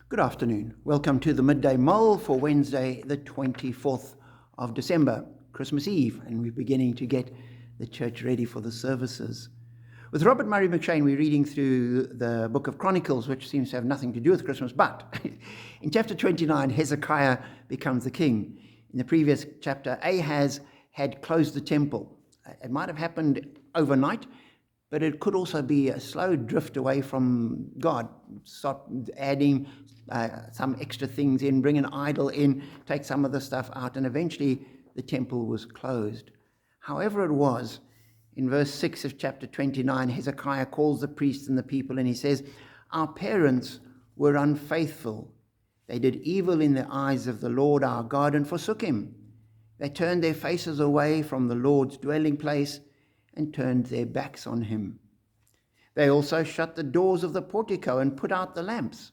Good afternoon. Welcome to the Midday Mull for Wednesday, the 24th of December, Christmas Eve, and we're beginning to get the church ready for the services. With Robert Murray McShane, we're reading through the book of Chronicles, which seems to have nothing to do with Christmas, but in chapter 29, Hezekiah becomes the king. In the previous chapter, Ahaz had closed the temple. It might have happened overnight, but it could also be a slow drift away from God. Start adding some extra things in, bring an idol in, take some of the stuff out, and eventually the temple was closed. However it was, in verse 6 of chapter 29, Hezekiah calls the priests and the people, and he says, "Our parents were unfaithful. They did evil in the eyes of the Lord our God and forsook him. They turned their faces away from the Lord's dwelling place and turned their backs on him. They also shut the doors of the portico and put out the lamps.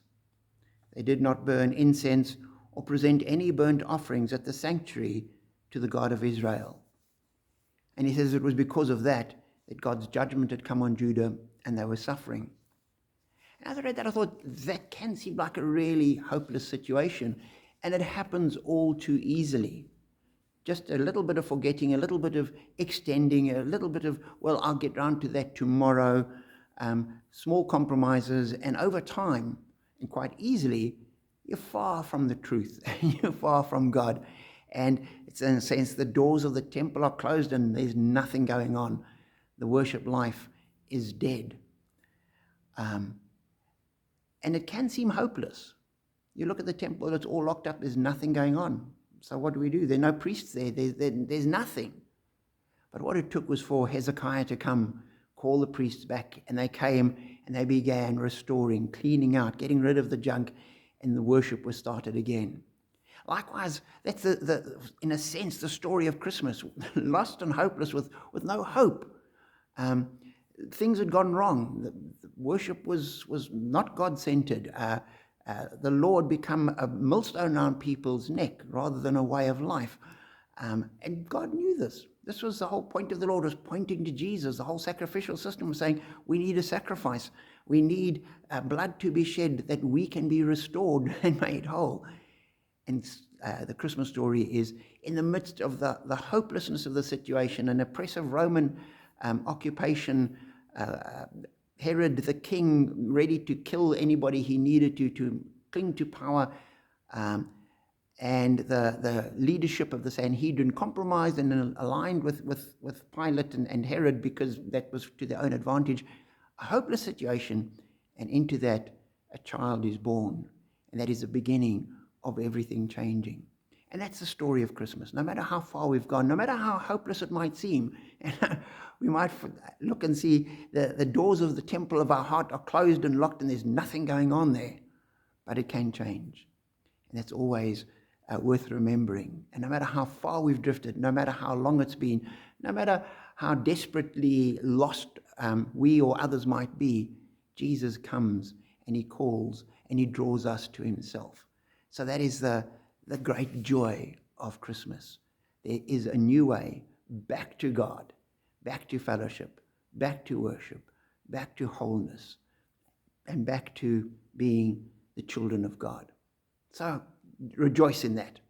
They did not burn incense or present any burnt offerings at the sanctuary to the God of Israel." And he says it was because of that God's judgment had come on Judah and they were suffering. And as I read that, I thought that can seem like a really hopeless situation, and it happens all too easily. Just a little bit of forgetting, a little bit of extending, a little bit of, well, I'll get round to that tomorrow, small compromises, and over time, and quite easily, you're far from the truth. You're far from God. And it's in a sense the doors of the temple are closed and there's nothing going on. The worship life is dead. And it can seem hopeless. You look at the temple, it's all locked up, there's nothing going on. So what do? There are no priests there. There's nothing. But what it took was for Hezekiah to come, call the priests back, and they came and they began restoring, cleaning out, getting rid of the junk, and the worship was started again. Likewise, that's in a sense the story of Christmas. Lost and hopeless with no hope. Things had gone wrong. The worship was not God-centered. The Lord become a millstone around people's neck rather than a way of life. And God knew this. This was the whole point of the Lord, was pointing to Jesus. The whole sacrificial system was saying, we need a sacrifice. We need blood to be shed that we can be restored and made whole. And the Christmas story is in the midst of the hopelessness of the situation, an oppressive Roman occupation, Herod the king ready to kill anybody he needed to cling to power, and the leadership of the Sanhedrin compromised and aligned with Pilate and Herod because that was to their own advantage. A hopeless situation, and into that a child is born, and that is the beginning of everything changing. And that's the story of Christmas. No matter how far we've gone, no matter how hopeless it might seem, we might look and see the doors of the temple of our heart are closed and locked and there's nothing going on there, but it can change. And that's always worth remembering. And no matter how far we've drifted, no matter how long it's been, no matter how desperately lost we or others might be, Jesus comes and he calls and he draws us to himself. So that is the great joy of Christmas. There is a new way back to God, back to fellowship, back to worship, back to wholeness, and back to being the children of God. So rejoice in that.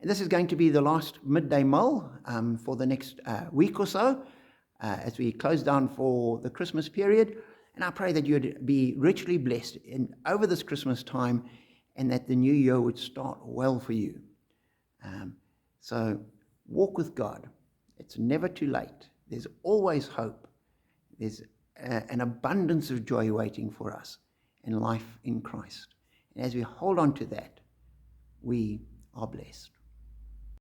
And this is going to be the last Midday Mull for the next week or so as we close down for the Christmas period. And I pray that you'd be richly blessed over this Christmas time, and that the new year would start well for you. So walk with God. It's never too late. There's always hope. There's an abundance of joy waiting for us in life in Christ. And as we hold on to that, we are blessed.